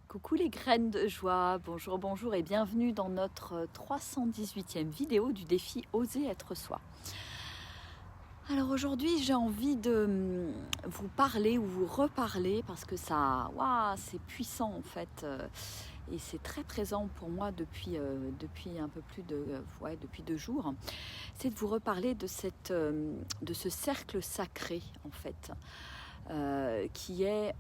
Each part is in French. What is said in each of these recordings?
Coucou les graines de joie, bonjour, bonjour et bienvenue dans notre 318e vidéo du défi Oser être soi. Alors aujourd'hui j'ai envie de vous parler ou vous reparler parce que ça, waouh, c'est puissant en fait et c'est très présent pour moi depuis un peu plus de, depuis 2 jours. C'est de vous reparler de ce cercle sacré en fait. Qui est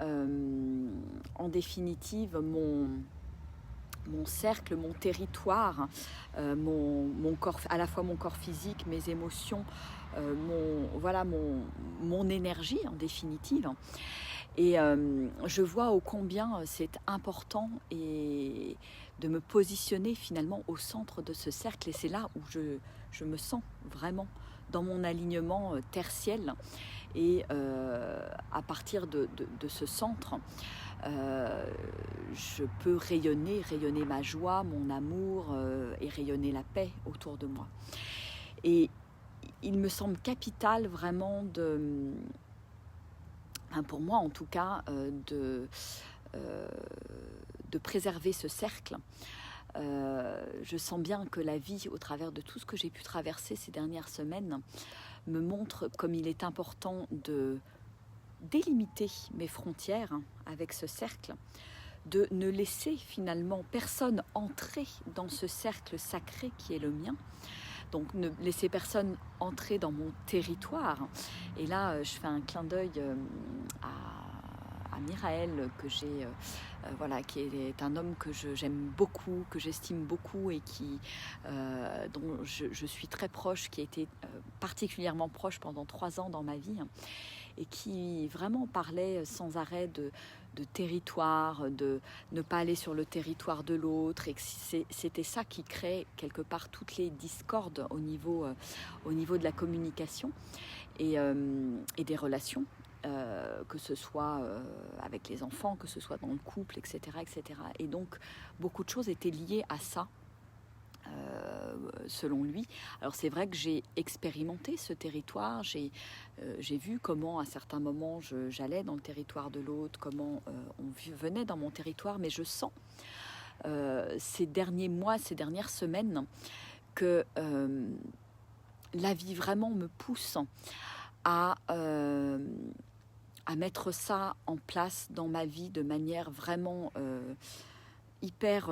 en définitive mon cercle, mon territoire, mon corps, à la fois mon corps physique, mes émotions, mon énergie en définitive. Et je vois ô combien c'est important et de me positionner finalement au centre de ce cercle. Et c'est là où je me sens vraiment dans mon alignement tertiel. Et à partir de ce centre, je peux rayonner ma joie, mon amour et rayonner la paix autour de moi. Et il me semble capital vraiment pour moi en tout cas, de préserver ce cercle. Je sens bien que la vie, au travers de tout ce que j'ai pu traverser ces dernières semaines, me montre comme il est important de délimiter mes frontières avec ce cercle, de ne laisser finalement personne entrer dans ce cercle sacré qui est le mien. Donc ne laisser personne entrer dans mon territoire. Et là, je fais un clin d'œil à Miraël, que j'ai, qui est un homme que j'aime beaucoup, que j'estime beaucoup et dont je suis très proche, qui a été particulièrement proche pendant 3 ans dans ma vie, et qui vraiment parlait sans arrêt de territoire, de ne pas aller sur le territoire de l'autre, et que c'était ça qui crée quelque part toutes les discordes au niveau de la communication et des relations, que ce soit avec les enfants, que ce soit dans le couple, etc., etc. Et donc beaucoup de choses étaient liées à ça. Selon lui. Alors c'est vrai que j'ai expérimenté ce territoire, j'ai vu comment à certains moments j'allais dans le territoire de l'autre, comment on venait dans mon territoire, mais je sens ces derniers mois, ces dernières semaines, que la vie vraiment me pousse à mettre ça en place dans ma vie de manière vraiment hyper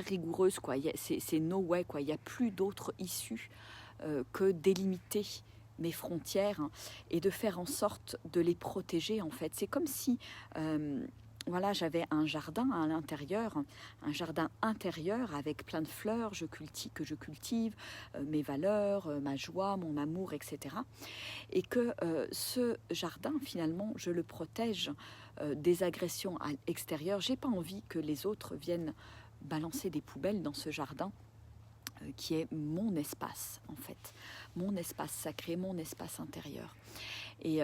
rigoureuse, quoi. C'est no way, quoi. Il n'y a plus d'autre issue que délimiter mes frontières et de faire en sorte de les protéger, en fait. C'est comme si j'avais un jardin à l'intérieur, un jardin intérieur avec plein de fleurs que je cultive, mes valeurs, ma joie, mon amour, etc. Et que ce jardin, finalement, je le protège des agressions extérieures. J'ai pas envie que les autres viennent balancer des poubelles dans ce jardin qui est mon espace, en fait, mon espace sacré, mon espace intérieur. Et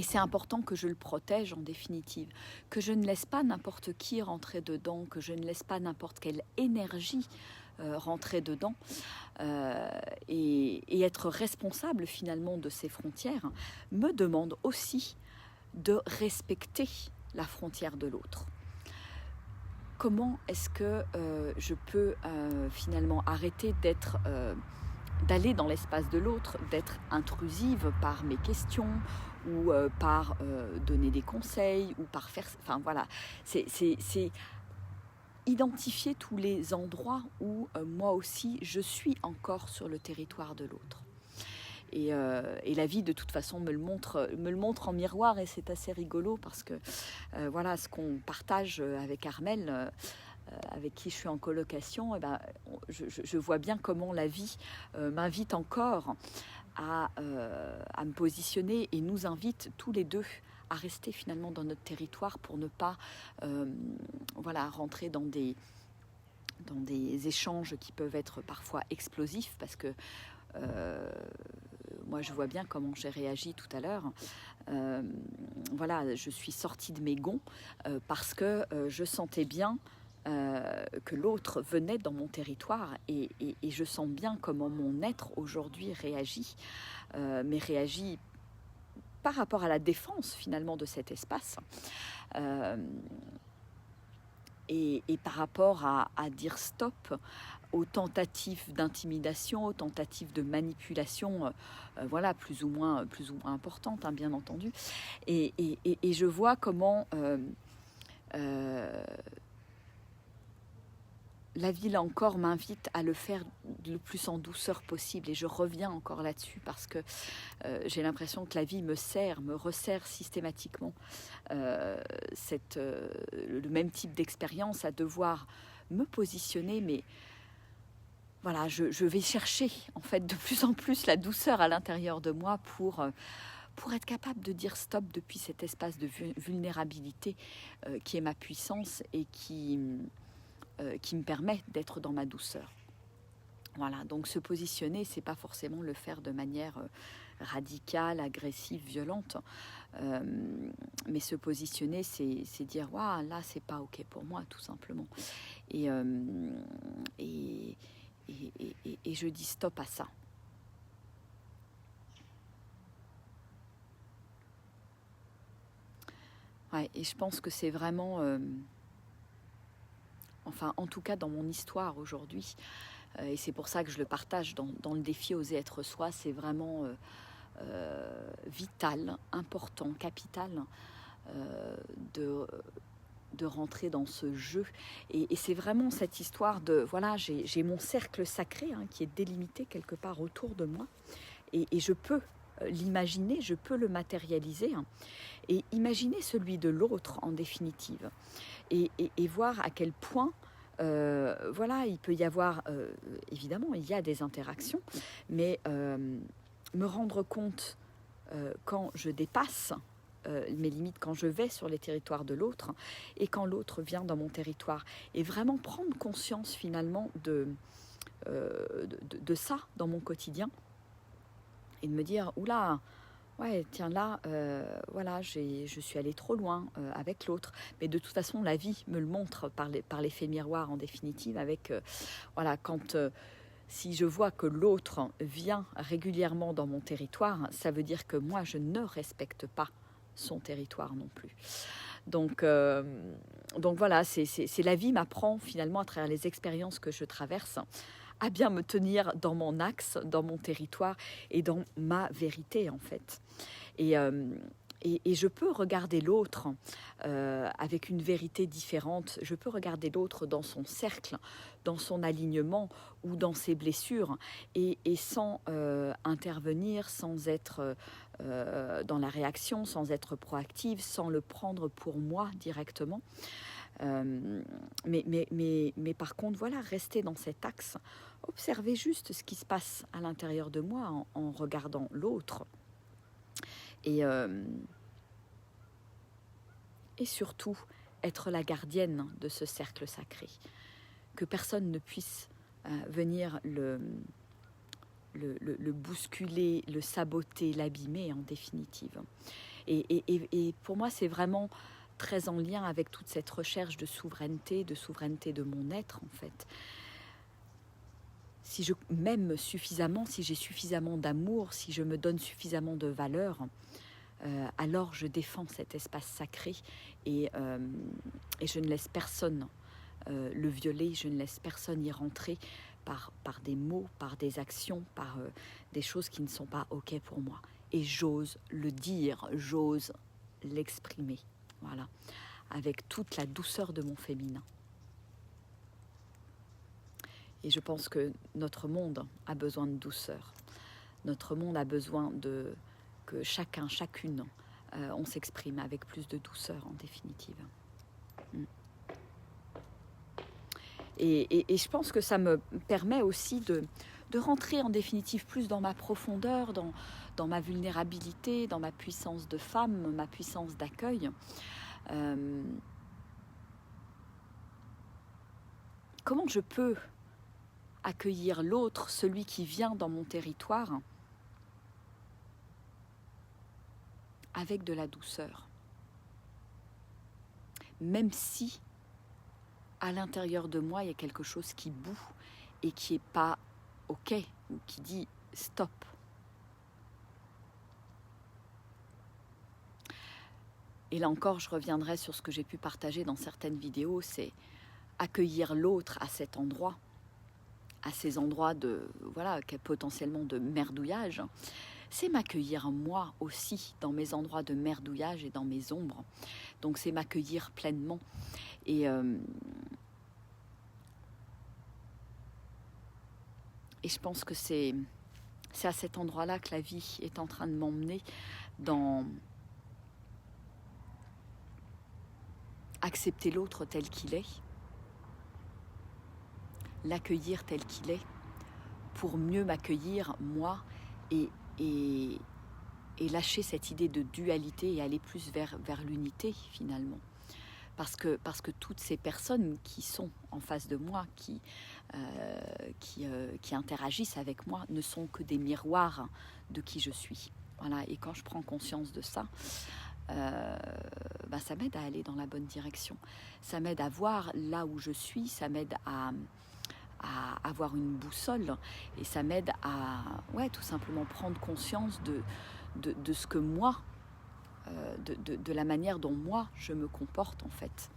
c'est important que je le protège en définitive, que je ne laisse pas n'importe qui rentrer dedans, que je ne laisse pas n'importe quelle énergie rentrer dedans, et être responsable finalement de ces frontières me demande aussi de respecter la frontière de l'autre. Comment est-ce que je peux finalement arrêter d'aller dans l'espace de l'autre, d'être intrusive par mes questions ou par donner des conseils ou par faire... Enfin voilà, c'est identifier tous les endroits où moi aussi je suis encore sur le territoire de l'autre. Et la vie de toute façon me le montre en miroir, et c'est assez rigolo parce que ce qu'on partage avec Armel, avec qui je suis en colocation, je vois bien comment la vie m'invite encore à me positionner et nous invite tous les deux à rester finalement dans notre territoire pour ne pas rentrer dans des échanges qui peuvent être parfois explosifs, parce que moi je vois bien comment j'ai réagi tout à l'heure. Je suis sortie de mes gonds parce que je sentais bien que l'autre venait dans mon territoire, et je sens bien comment mon être aujourd'hui réagit, mais réagit par rapport à la défense finalement de cet espace, euh, et par rapport à dire stop aux tentatives d'intimidation, aux tentatives de manipulation, voilà, plus ou moins importantes, hein, bien entendu. Et je vois comment la vie, là encore, m'invite à le faire le plus en douceur possible. Et je reviens encore là-dessus parce que j'ai l'impression que la vie me resserre systématiquement le même type d'expérience, à devoir me positionner, mais voilà, je vais chercher en fait de plus en plus la douceur à l'intérieur de moi pour être capable de dire stop depuis cet espace de vulnérabilité qui est ma puissance et qui me permet d'être dans ma douceur. Voilà, donc se positionner, c'est pas forcément le faire de manière radicale, agressive, violente, mais se positionner, c'est dire waouh, là c'est pas ok pour moi, tout simplement. Et, et, et je dis stop à ça. Ouais, et je pense que c'est vraiment, enfin en tout cas dans mon histoire aujourd'hui, et c'est pour ça que je le partage dans le défi Oser être soi, c'est vraiment vital, important, capital de rentrer dans ce jeu. Et c'est vraiment cette histoire de, voilà, j'ai mon cercle sacré hein, qui est délimité quelque part autour de moi, et je peux l'imaginer, je peux le matérialiser, hein, et imaginer celui de l'autre en définitive, et voir à quel point voilà, il peut y avoir, évidemment, il y a des interactions, mais me rendre compte quand je dépasse mes limites, quand je vais sur les territoires de l'autre et quand l'autre vient dans mon territoire, et vraiment prendre conscience finalement de ça dans mon quotidien, et de me dire, oula, ouais, tiens là, voilà, je suis allée trop loin avec l'autre. Mais de toute façon, la vie me le montre par l'effet miroir en définitive. Avec, voilà, quand si je vois que l'autre vient régulièrement dans mon territoire, ça veut dire que moi, je ne respecte pas son territoire non plus. Donc voilà, c'est la vie m'apprend finalement à travers les expériences que je traverse à bien me tenir dans mon axe, dans mon territoire et dans ma vérité en fait. Et je peux regarder l'autre avec une vérité différente. Je peux regarder l'autre dans son cercle, dans son alignement ou dans ses blessures, et sans intervenir, sans être dans la réaction, sans être proactive, sans le prendre pour moi directement. Mais par contre, voilà, rester dans cet axe, observer juste ce qui se passe à l'intérieur de moi en regardant l'autre. Et surtout, être la gardienne de ce cercle sacré. Que personne ne puisse venir le bousculer, le saboter, l'abîmer en définitive. Et pour moi, c'est vraiment très en lien avec toute cette recherche de souveraineté de mon être en fait. Si je m'aime suffisamment, si j'ai suffisamment d'amour, si je me donne suffisamment de valeur, alors je défends cet espace sacré, et je ne laisse personne le violer, je ne laisse personne y rentrer par des mots, par des actions, par des choses qui ne sont pas ok pour moi. Et j'ose le dire, j'ose l'exprimer, voilà, avec toute la douceur de mon féminin. Et je pense que notre monde a besoin de douceur. Notre monde a besoin que chacun, chacune, on s'exprime avec plus de douceur en définitive. Et je pense que ça me permet aussi de rentrer en définitive plus dans ma profondeur, dans ma vulnérabilité, dans ma puissance de femme, ma puissance d'accueil. Comment je peux accueillir l'autre, celui qui vient dans mon territoire, avec de la douceur, même si à l'intérieur de moi il y a quelque chose qui bout et qui n'est pas ok, ou qui dit stop. Et là encore, je reviendrai sur ce que j'ai pu partager dans certaines vidéos, c'est accueillir l'autre à cet endroit, à ces endroits de, voilà, potentiellement de merdouillage. C'est m'accueillir moi aussi dans mes endroits de merdouillage et dans mes ombres. Donc c'est m'accueillir pleinement. Et je pense que c'est à cet endroit-là que la vie est en train de m'emmener, dans accepter l'autre tel qu'il est, l'accueillir tel qu'il est, pour mieux m'accueillir moi et lâcher cette idée de dualité et aller plus vers l'unité finalement. Parce que toutes ces personnes qui sont en face de moi, qui interagissent avec moi, ne sont que des miroirs de qui je suis. Voilà. Et quand je prends conscience de ça, ça m'aide à aller dans la bonne direction. Ça m'aide à voir là où je suis, ça m'aide à avoir une boussole, et ça m'aide à tout simplement prendre conscience de ce que moi, de la manière dont moi je me comporte en fait,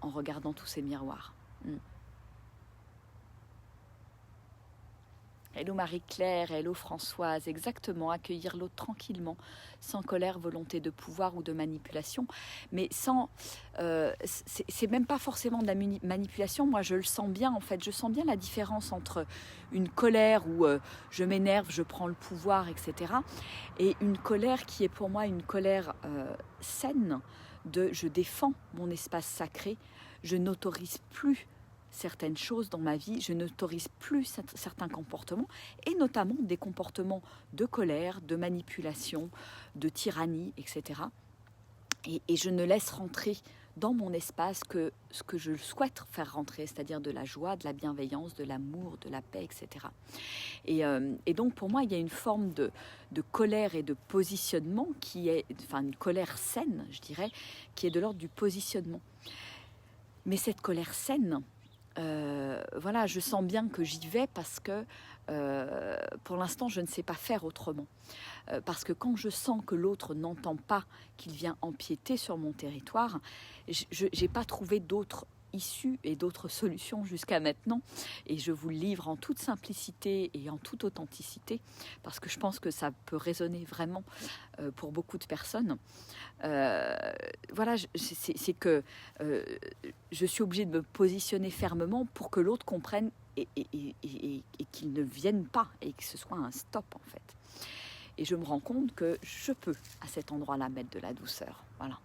en regardant tous ces miroirs. Hello Marie-Claire, hello Françoise, exactement, accueillir l'autre tranquillement, sans colère, volonté de pouvoir ou de manipulation, mais sans, c'est même pas forcément de la manipulation, moi je le sens bien en fait, je sens bien la différence entre une colère où je m'énerve, je prends le pouvoir, etc., et une colère qui est pour moi une colère saine, de je défends mon espace sacré, je n'autorise plus certaines choses dans ma vie, je n'autorise plus certains comportements, et notamment des comportements de colère, de manipulation, de tyrannie, etc. Et je ne laisse rentrer dans mon espace que ce que je souhaite faire rentrer, c'est-à-dire de la joie, de la bienveillance, de l'amour, de la paix, etc. Et donc pour moi, il y a une forme de colère et de positionnement qui est, enfin une colère saine, je dirais, qui est de l'ordre du positionnement. Mais cette colère saine, voilà, je sens bien que j'y vais parce que pour l'instant je ne sais pas faire autrement, parce que quand je sens que l'autre n'entend pas qu'il vient empiéter sur mon territoire, je n'ai pas trouvé d'autres issues et d'autres solutions jusqu'à maintenant, et je vous le livre en toute simplicité et en toute authenticité parce que je pense que ça peut résonner vraiment pour beaucoup de personnes. Voilà, c'est que je suis obligée de me positionner fermement pour que l'autre comprenne et qu'il ne vienne pas et que ce soit un stop en fait. Et je me rends compte que je peux à cet endroit-là mettre de la douceur. Voilà.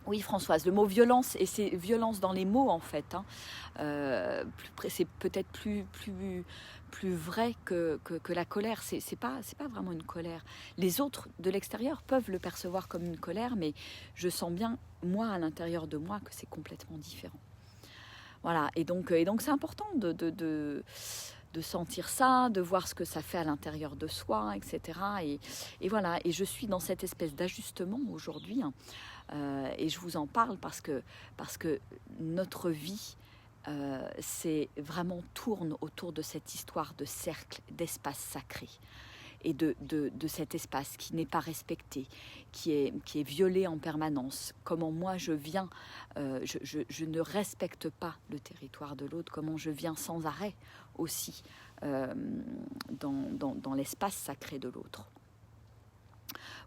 Oui, Françoise, le mot violence, et c'est violence dans les mots en fait, hein. C'est peut-être plus vrai que la colère. C'est pas vraiment une colère. Les autres de l'extérieur peuvent le percevoir comme une colère, mais je sens bien, moi, à l'intérieur de moi, que c'est complètement différent. Voilà, et donc c'est important de sentir ça, de voir ce que ça fait à l'intérieur de soi, etc. Et voilà, et je suis dans cette espèce d'ajustement aujourd'hui, hein. Et je vous en parle parce que notre vie, c'est vraiment tourne autour de cette histoire de cercle, d'espace sacré, et de cet espace qui n'est pas respecté, qui est violé en permanence. Comment moi je viens, je ne respecte pas le territoire de l'autre, comment je viens sans arrêt aussi dans l'espace sacré de l'autre.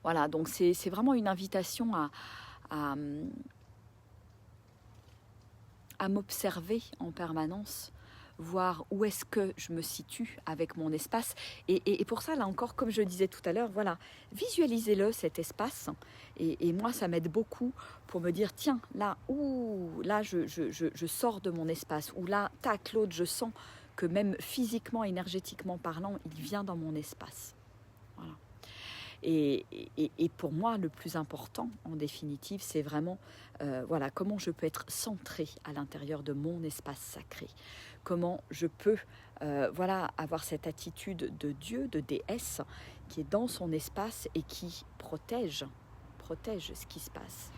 Voilà, donc c'est vraiment une invitation à m'observer en permanence, voir où est-ce que je me situe avec mon espace. Et pour ça, là encore, comme je le disais tout à l'heure, voilà, visualisez-le, cet espace. Et moi, ça m'aide beaucoup pour me dire, tiens, là, je sors de mon espace. Ou là, tac, l'autre, je sens que même physiquement, énergétiquement parlant, il vient dans mon espace. Voilà. Et pour moi, le plus important, en définitive, c'est vraiment voilà, comment je peux être centrée à l'intérieur de mon espace sacré. Comment je peux voilà, avoir cette attitude de Dieu, de déesse, qui est dans son espace et qui protège ce qui se passe,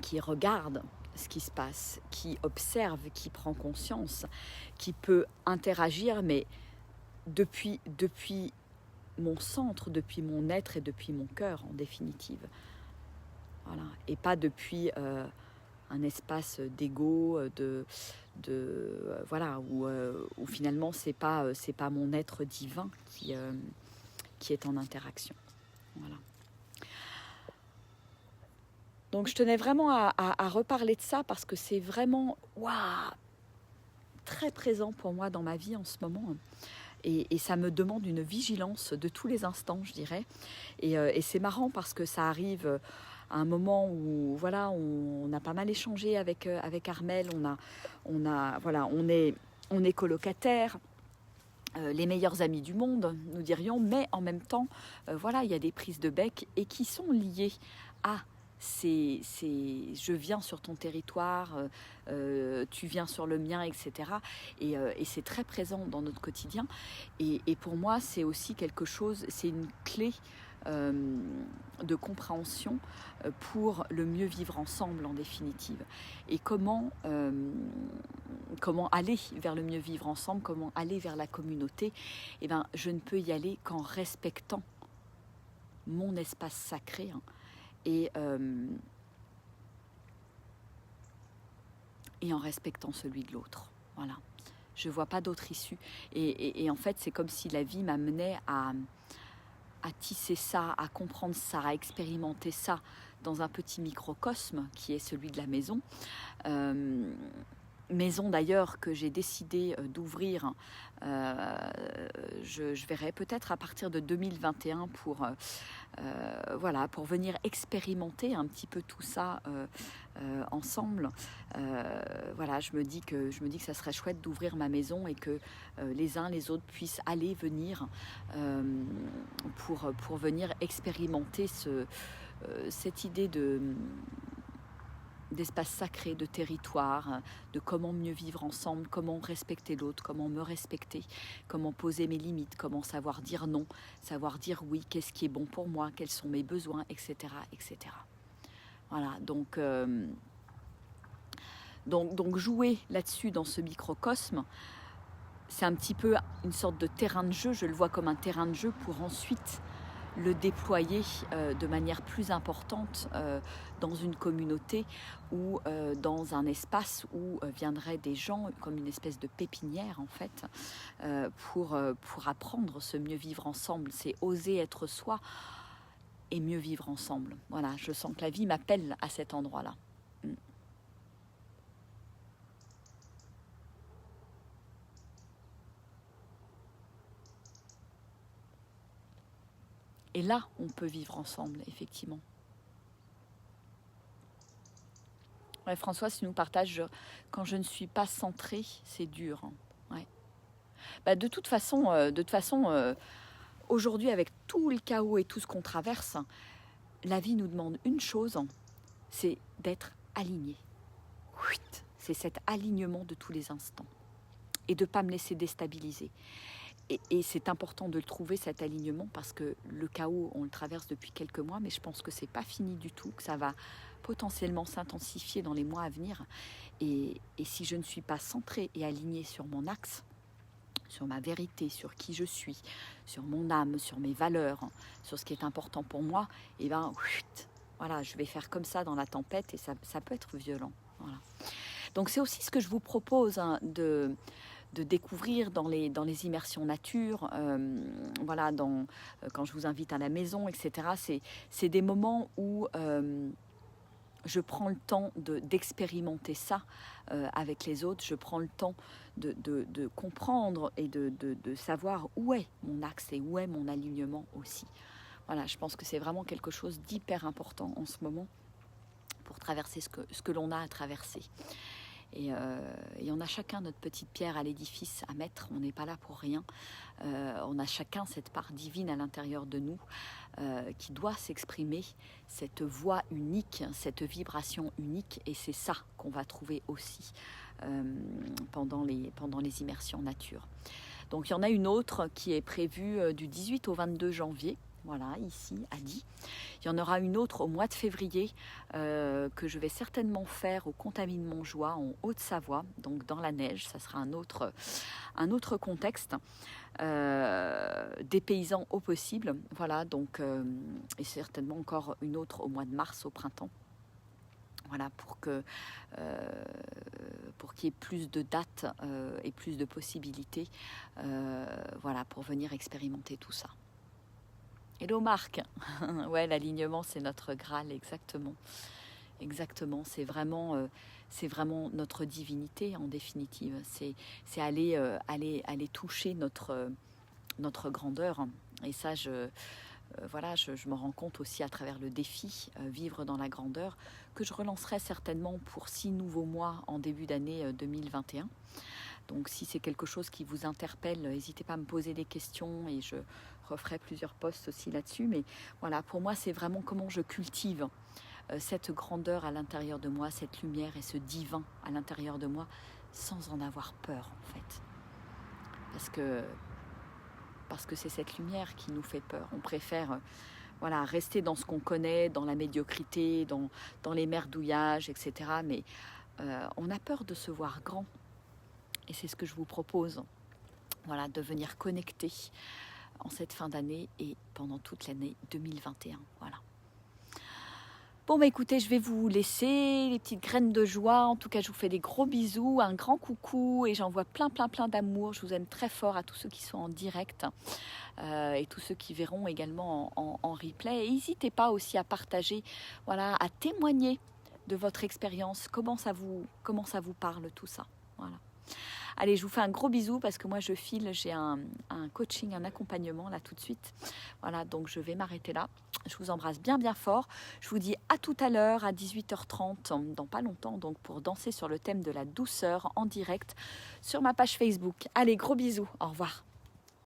qui regarde ce qui se passe, qui observe, qui prend conscience, qui peut interagir, mais depuis mon centre, depuis mon être et depuis mon cœur, en définitive. Voilà. Et pas depuis un espace d'ego, voilà, où finalement c'est pas mon être divin qui est en interaction. Voilà. Donc je tenais vraiment à reparler de ça parce que c'est vraiment très présent pour moi dans ma vie en ce moment. Et ça me demande une vigilance de tous les instants, je dirais. Et c'est marrant parce que ça arrive à un moment où voilà, on a pas mal échangé avec Armel. On est colocataires. Les meilleurs amis du monde, nous dirions, mais en même temps, voilà, il y a des prises de bec et qui sont liées à je viens sur ton territoire, tu viens sur le mien, etc. Et c'est très présent dans notre quotidien. Et pour moi, c'est aussi quelque chose, c'est une clé de compréhension pour le mieux vivre ensemble en définitive. Et comment aller vers le mieux vivre ensemble, comment aller vers la communauté, eh ben, je ne peux y aller qu'en respectant mon espace sacré, hein, et en respectant celui de l'autre. Voilà. Je ne vois pas d'autre issue. Et en fait, c'est comme si la vie m'amenait à tisser ça, à comprendre ça, à expérimenter ça dans un petit microcosme qui est celui de la maison. Maison d'ailleurs que j'ai décidé d'ouvrir, je verrai peut-être à partir de 2021 pour venir expérimenter un petit peu tout ça ensemble. Voilà, je me dis que ça serait chouette d'ouvrir ma maison et que les uns les autres puissent aller venir pour venir expérimenter cette idée d'espace sacré, de territoire, de comment mieux vivre ensemble, comment respecter l'autre, comment me respecter, comment poser mes limites, comment savoir dire non, savoir dire oui, qu'est-ce qui est bon pour moi, quels sont mes besoins, etc. etc. Voilà, donc jouer là-dessus dans ce microcosme, c'est un petit peu une sorte de terrain de jeu, je le vois comme un terrain de jeu pour ensuite le déployer de manière plus importante dans une communauté ou dans un espace où viendraient des gens comme une espèce de pépinière en fait pour apprendre ce mieux vivre ensemble. C'est oser être soi et mieux vivre ensemble. Voilà, je sens que la vie m'appelle à cet endroit-là. Et là, on peut vivre ensemble, effectivement. Ouais, François, si nous partage, quand je ne suis pas centrée, c'est dur. Hein. Ouais. Bah, de toute façon, aujourd'hui, avec tout le chaos et tout ce qu'on traverse, la vie nous demande une chose, c'est d'être aligné. C'est cet alignement de tous les instants. Et de ne pas me laisser déstabiliser. Et c'est important de le trouver, cet alignement, parce que le chaos, on le traverse depuis quelques mois, mais je pense que c'est pas fini du tout, que ça va potentiellement s'intensifier dans les mois à venir. Et si je ne suis pas centrée et alignée sur mon axe, sur ma vérité, sur qui je suis, sur mon âme, sur mes valeurs, sur ce qui est important pour moi, et ben, voilà, je vais faire comme ça dans la tempête et ça peut être violent. Voilà. Donc c'est aussi ce que je vous propose, hein, de découvrir dans les immersions nature, voilà, quand je vous invite à la maison, etc. C'est des moments où je prends le temps d'expérimenter ça avec les autres. Je prends le temps de comprendre et de savoir où est mon axe et où est mon alignement aussi. Voilà, je pense que c'est vraiment quelque chose d'hyper important en ce moment pour traverser ce que l'on a à traverser. Et on a chacun notre petite pierre à l'édifice à mettre, on n'est pas là pour rien. On a chacun cette part divine à l'intérieur de nous qui doit s'exprimer, cette voix unique, cette vibration unique, et c'est ça qu'on va trouver aussi pendant les immersions nature. Donc il y en a une autre qui est prévue du 18 au 22 janvier voilà, ici, à Die. Il y en aura une autre au mois de février que je vais certainement faire au Contamine Montjoie, en Haute-Savoie, donc dans la neige. Ça sera un autre contexte. Des paysans au possible, voilà, donc, et certainement encore une autre au mois de mars, au printemps. Voilà, pour qu'il y ait plus de dates et plus de possibilités, voilà, pour venir expérimenter tout ça. Hello Marc. Ouais, l'alignement, c'est notre Graal, exactement. Exactement, c'est vraiment notre divinité en définitive. C'est aller toucher notre grandeur. Et ça, voilà, je me rends compte aussi à travers le défi Vivre dans la grandeur, que je relancerai certainement pour 6 nouveaux mois en début d'année 2021. Donc si c'est quelque chose qui vous interpelle, n'hésitez pas à me poser des questions et je referai plusieurs posts aussi là-dessus. Mais voilà, pour moi, c'est vraiment comment je cultive cette grandeur à l'intérieur de moi, cette lumière et ce divin à l'intérieur de moi, sans en avoir peur en fait. Parce que c'est cette lumière qui nous fait peur. On préfère voilà, rester dans ce qu'on connaît, dans la médiocrité, dans les merdouillages, etc. Mais on a peur de se voir grand. Et c'est ce que je vous propose, voilà, de venir connecter en cette fin d'année et pendant toute l'année 2021. Voilà. Bon, bah écoutez, je vais vous laisser les petites graines de joie. En tout cas, je vous fais des gros bisous, un grand coucou et j'envoie plein d'amour. Je vous aime très fort à tous ceux qui sont en direct et tous ceux qui verront également en replay. Et n'hésitez pas aussi à partager, voilà, à témoigner de votre expérience, comment ça vous parle tout ça. Voilà. Allez, je vous fais un gros bisou parce que moi je file, j'ai un coaching, un accompagnement là tout de suite. Voilà, donc je vais m'arrêter là. Je vous embrasse bien fort. Je vous dis à tout à l'heure à 18h30, dans pas longtemps, donc pour danser sur le thème de la douceur en direct sur ma page Facebook. Allez, gros bisous, au revoir.